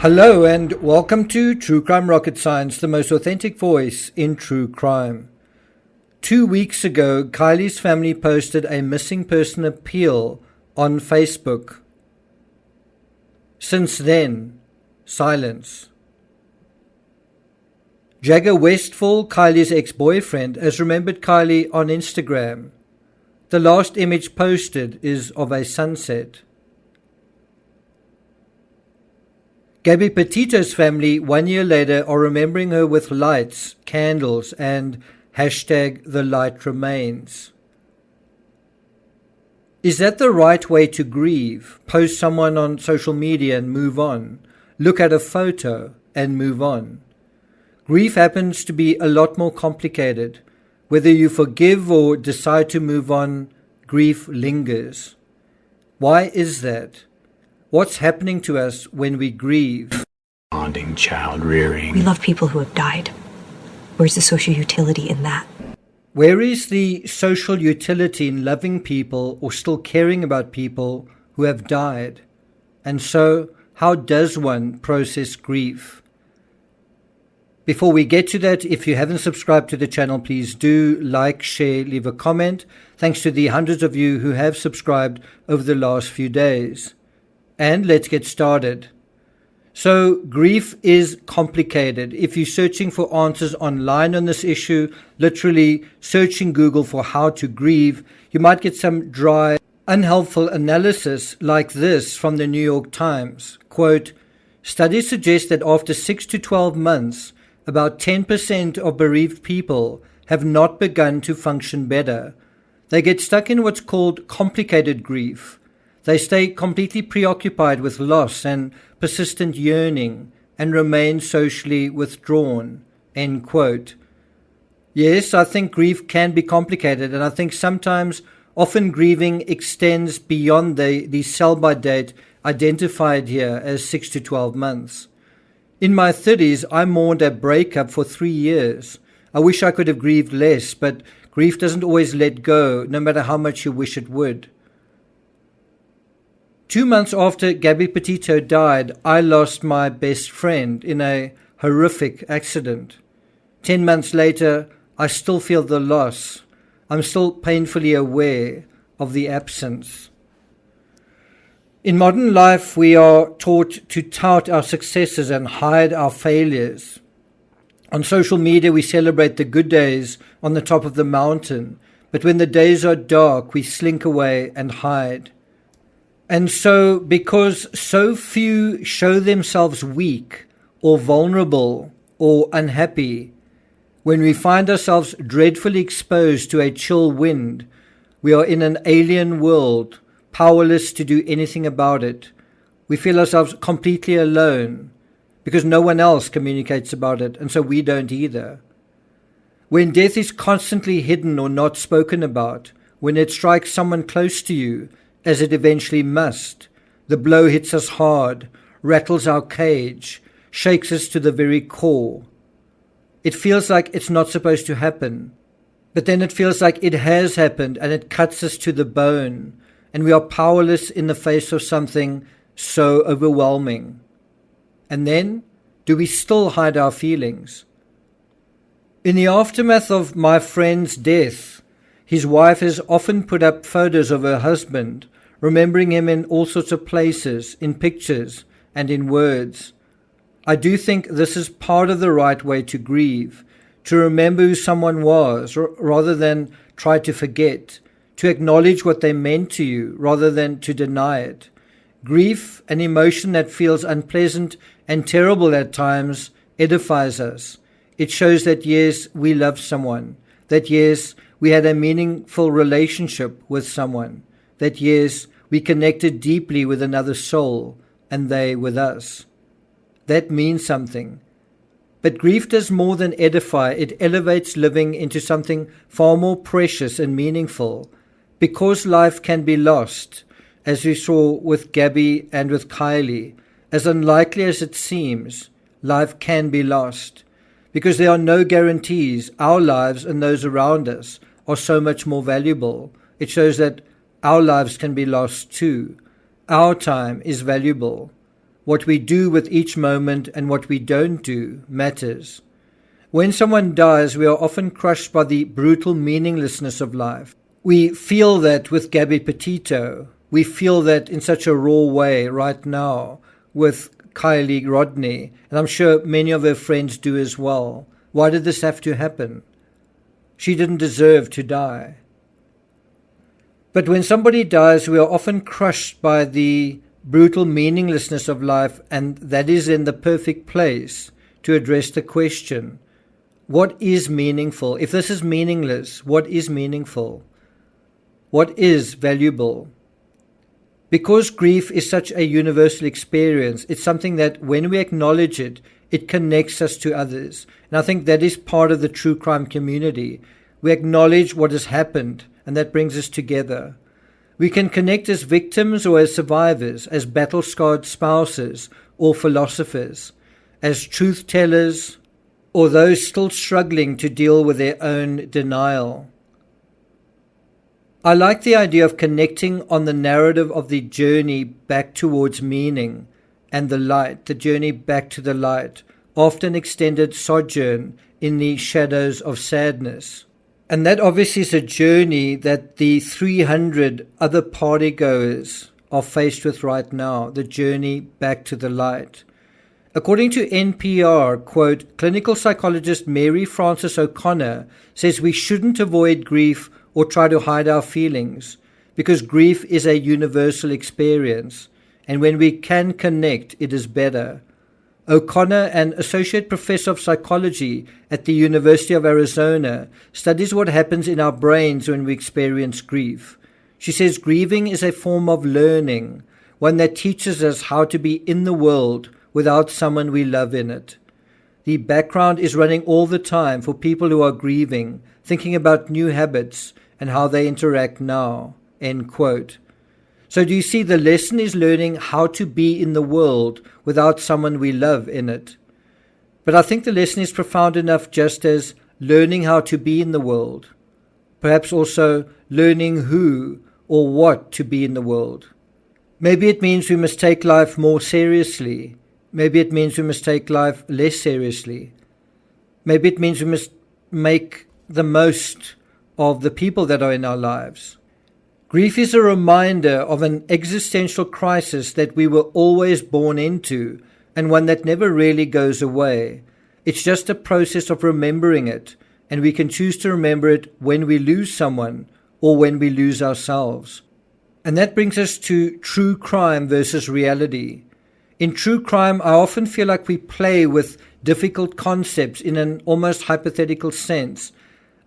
Hello and welcome to True Crime Rocket Science, the most authentic voice in true crime. 2 weeks ago, Kiely's family posted a missing person appeal on Facebook. Since then, silence. Jagger Westfall, Kiely's ex-boyfriend, has remembered Kiely on Instagram. The last image posted is of a sunset. Gabby Petito's family 1 year later are remembering her with lights, candles, and #the light remains. Is that the right way to grieve? Post someone on social media and move on. Look at a photo and move on. Grief happens to be a lot more complicated. Whether you forgive or decide to move on, grief lingers. Why is that? What's happening to us when we grieve? Bonding, child rearing. We love people who have died. Where's the social utility in that? Where is the social utility in loving people or still caring about people who have died? And so, how does one process grief? Before we get to that, if you haven't subscribed to the channel, please do like, share, leave a comment. Thanks to the hundreds of you who have subscribed over the last few days. And let's get started. So, grief is complicated. If you're searching for answers online on this issue, literally searching Google for how to grieve, you might get some dry, unhelpful analysis like this from the New York Times. Quote, studies suggest that after 6 to 12 months, about 10% of bereaved people have not begun to function better. They get stuck in what's called complicated grief. They stay completely preoccupied with loss and persistent yearning and remain socially withdrawn. End quote. Yes, I think grief can be complicated, and I think sometimes, often grieving extends beyond the sell-by date identified here as 6 to 12 months. In my 30s, I mourned a breakup for 3 years. I wish I could have grieved less, but grief doesn't always let go, no matter how much you wish it would. 2 months after Gabby Petito died, I lost my best friend in a horrific accident. 10 months later, I still feel the loss. I'm still painfully aware of the absence. In modern life, we are taught to tout our successes and hide our failures. On social media, we celebrate the good days on the top of the mountain, but when the days are dark, we slink away and hide. And so, because so few show themselves weak or vulnerable or unhappy, when we find ourselves dreadfully exposed to a chill wind, we are in an alien world, powerless to do anything about it. We feel ourselves completely alone because no one else communicates about it, and so we don't either. When death is constantly hidden or not spoken about, when it strikes someone close to you, as it eventually must, the blow hits us hard, rattles our cage, shakes us to the very core. It feels like it's not supposed to happen, but then it feels like it has happened and it cuts us to the bone, and we are powerless in the face of something so overwhelming. And then, do we still hide our feelings? In the aftermath of my friend's death, his wife has often put up photos of her husband, remembering him in all sorts of places, in pictures and in words. I do think this is part of the right way to grieve, to remember who someone was rather than try to forget, to acknowledge what they meant to you rather than to deny it. Grief, an emotion that feels unpleasant and terrible at times, edifies us. It shows that yes, we love someone, that yes, we had a meaningful relationship with someone, that yes, we connected deeply with another soul, and they with us. That means something. But grief does more than edify. It elevates living into something far more precious and meaningful. Because life can be lost, as we saw with Gabby and with Kiely, as unlikely as it seems, life can be lost. Because there are no guarantees, our lives and those around us are so much more valuable. It shows that our lives can be lost too. Our time is valuable. What we do with each moment and what we don't do matters. When someone dies, we are often crushed by the brutal meaninglessness of life. We feel that with Gabby Petito. We feel that in such a raw way right now with Kiely Rodney, and I'm sure many of her friends do as well. Why did this have to happen? She didn't deserve to die. But when somebody dies, we are often crushed by the brutal meaninglessness of life, and that is in the perfect place to address the question, what is meaningful? If this is meaningless, what is meaningful? What is valuable? Because grief is such a universal experience, it's something that when we acknowledge it, it connects us to others. And I think that is part of the true crime community. We acknowledge what has happened, and that brings us together. We can connect as victims or as survivors, as battle-scarred spouses or philosophers, as truth-tellers, or those still struggling to deal with their own denial. I like the idea of connecting on the narrative of the journey back towards meaning and the light, the journey back to the light, often extended sojourn in the shadows of sadness. And that obviously is a journey that the 300 other partygoers are faced with right now, the journey back to the light. According to NPR, quote, clinical psychologist Mary Frances O'Connor says we shouldn't avoid grief or try to hide our feelings, because grief is a universal experience, and when we can connect, it is better. O'Connor, an associate professor of psychology at the University of Arizona, studies what happens in our brains when we experience grief. She says grieving is a form of learning, one that teaches us how to be in the world without someone we love in it. The background is running all the time for people who are grieving, thinking about new habits and how they interact now, end quote. So do you see, the lesson is learning how to be in the world without someone we love in it. But I think the lesson is profound enough just as learning how to be in the world, perhaps also learning who or what to be in the world. Maybe it means we must take life more seriously. Maybe it means we must take life less seriously. Maybe it means we must make the most of the people that are in our lives. Grief is a reminder of an existential crisis that we were always born into, and one that never really goes away. It's just a process of remembering it, and we can choose to remember it when we lose someone or when we lose ourselves. And that brings us to true crime versus reality. In true crime, I often feel like we play with difficult concepts in an almost hypothetical sense.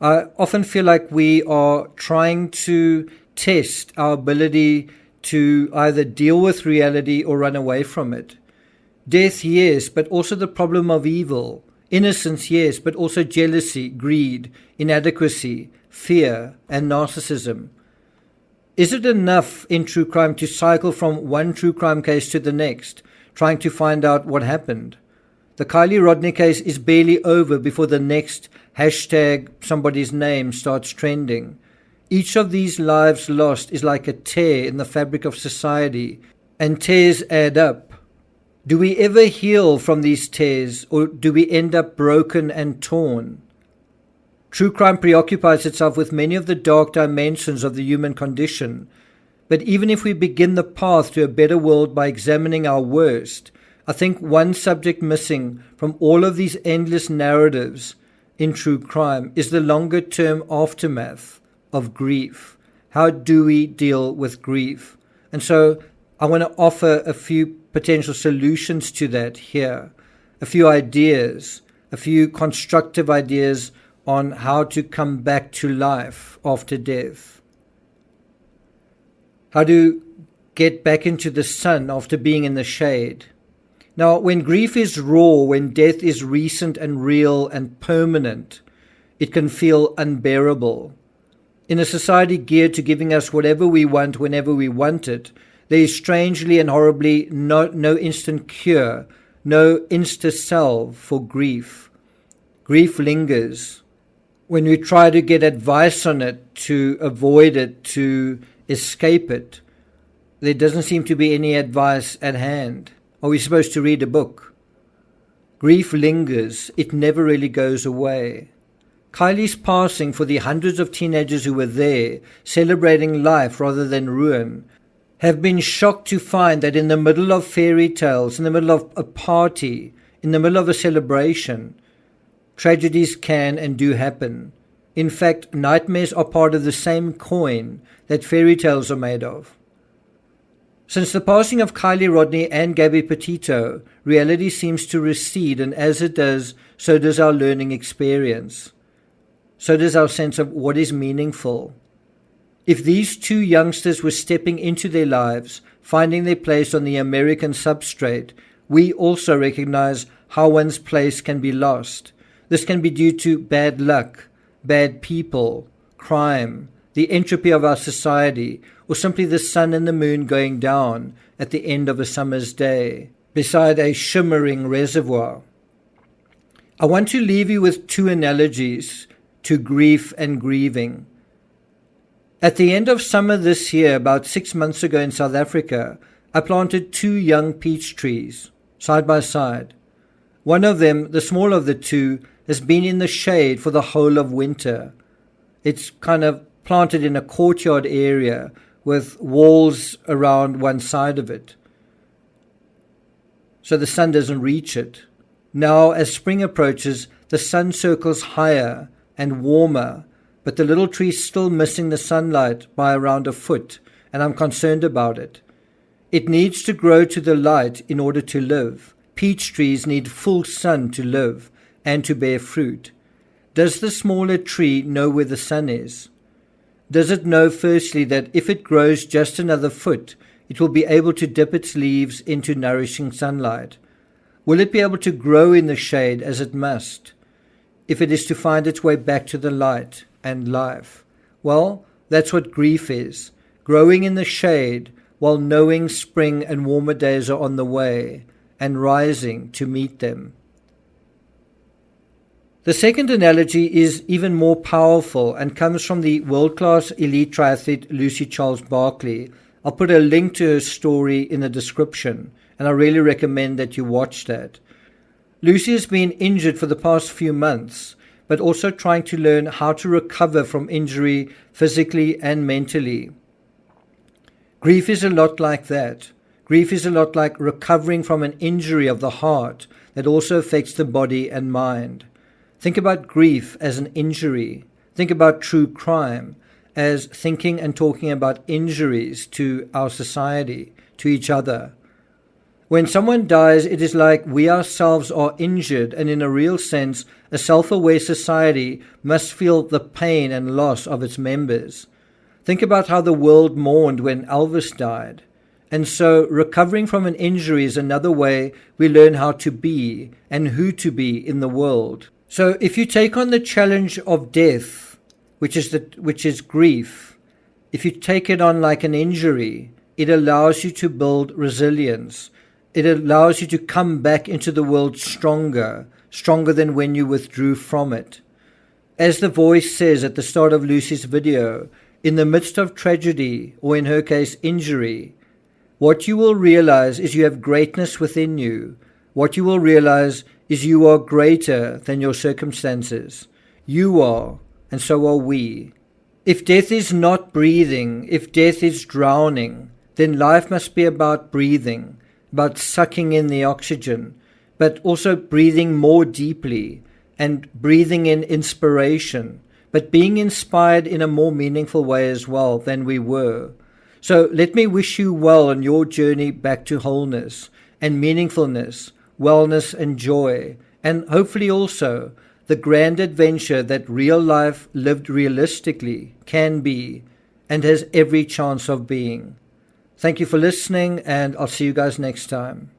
I often feel like we are trying to test our ability to either deal with reality or run away from it. Death, yes, but also the problem of evil. Innocence, yes, but also jealousy, greed, inadequacy, fear, and narcissism. Is it enough in true crime to cycle from one true crime case to the next, trying to find out what happened? The Kiely Rodney case is barely over before the next hashtag somebody's name starts trending. Each of these lives lost is like a tear in the fabric of society, and tears add up. Do we ever heal from these tears, or do we end up broken and torn? True crime preoccupies itself with many of the dark dimensions of the human condition, but even if we begin the path to a better world by examining our worst, I think one subject missing from all of these endless narratives in true crime is the longer-term aftermath of grief. How do we deal with grief? And so I want to offer a few potential solutions to that here, a few ideas, a few constructive ideas on how to come back to life after death. How to get back into the sun after being in the shade. Now, when grief is raw, when death is recent and real and permanent, it can feel unbearable. In a society geared to giving us whatever we want whenever we want it, there is strangely and horribly no instant cure, no insta-salve for grief. Grief lingers. When we try to get advice on it, to avoid it, to escape it, there doesn't seem to be any advice at hand. Are we supposed to read a book? Grief lingers. It never really goes away. Kiely's passing, for the hundreds of teenagers who were there, celebrating life rather than ruin, have been shocked to find that in the middle of fairy tales, in the middle of a party, in the middle of a celebration, tragedies can and do happen. In fact, nightmares are part of the same coin that fairy tales are made of. Since the passing of Kiely Rodney and Gabby Petito, reality seems to recede, and as it does, so does our learning experience. So does our sense of what is meaningful. If these two youngsters were stepping into their lives, finding their place on the American substrate, we also recognize how one's place can be lost. This can be due to bad luck, bad people, crime, the entropy of our society, or simply the sun and the moon going down at the end of a summer's day, beside a shimmering reservoir. I want to leave you with two analogies to grief and grieving. At the end of summer this year, about 6 months ago in South Africa, I planted 2 young peach trees, side by side. One of them, the smaller of the two, has been in the shade for the whole of winter. It's kind of planted in a courtyard area with walls around one side of it, so the sun doesn't reach it. Now, as spring approaches, the sun circles higher and warmer, but the little tree's still missing the sunlight by around a foot, and I'm concerned about it. It needs to grow to the light in order to live. Peach trees need full sun to live and to bear fruit. Does the smaller tree know where the sun is? Does it know firstly that if it grows just another foot, it will be able to dip its leaves into nourishing sunlight? Will it be able to grow in the shade as it must, if it is to find its way back to the light and life? Well, that's what grief is, growing in the shade while knowing spring and warmer days are on the way and rising to meet them. The second analogy is even more powerful and comes from the world-class elite triathlete Lucy Charles-Barclay. I'll put a link to her story in the description, and I really recommend that you watch that. Lucy has been injured for the past few months, but also trying to learn how to recover from injury physically and mentally. Grief is a lot like that. Grief is a lot like recovering from an injury of the heart that also affects the body and mind. Think about grief as an injury. Think about true crime as thinking and talking about injuries to our society, to each other. When someone dies, it is like we ourselves are injured, and in a real sense, a self-aware society must feel the pain and loss of its members. Think about how the world mourned when Elvis died. And so recovering from an injury is another way we learn how to be and who to be in the world. So if you take on the challenge of death, which is grief, if you take it on like an injury, it allows you to build resilience. It allows you to come back into the world stronger than when you withdrew from it. As the voice says at the start of Lucy's video, in the midst of tragedy, or in her case, injury, what you will realize is you have greatness within you. What you will realize is you are greater than your circumstances. You are, and so are we. If death is not breathing, if death is drowning, then life must be about breathing, about sucking in the oxygen, but also breathing more deeply and breathing in inspiration, but being inspired in a more meaningful way as well than we were. So let me wish you well on your journey back to wholeness and meaningfulness, wellness and joy, and hopefully also the grand adventure that real life lived realistically can be and has every chance of being. Thank you for listening, and I'll see you guys next time.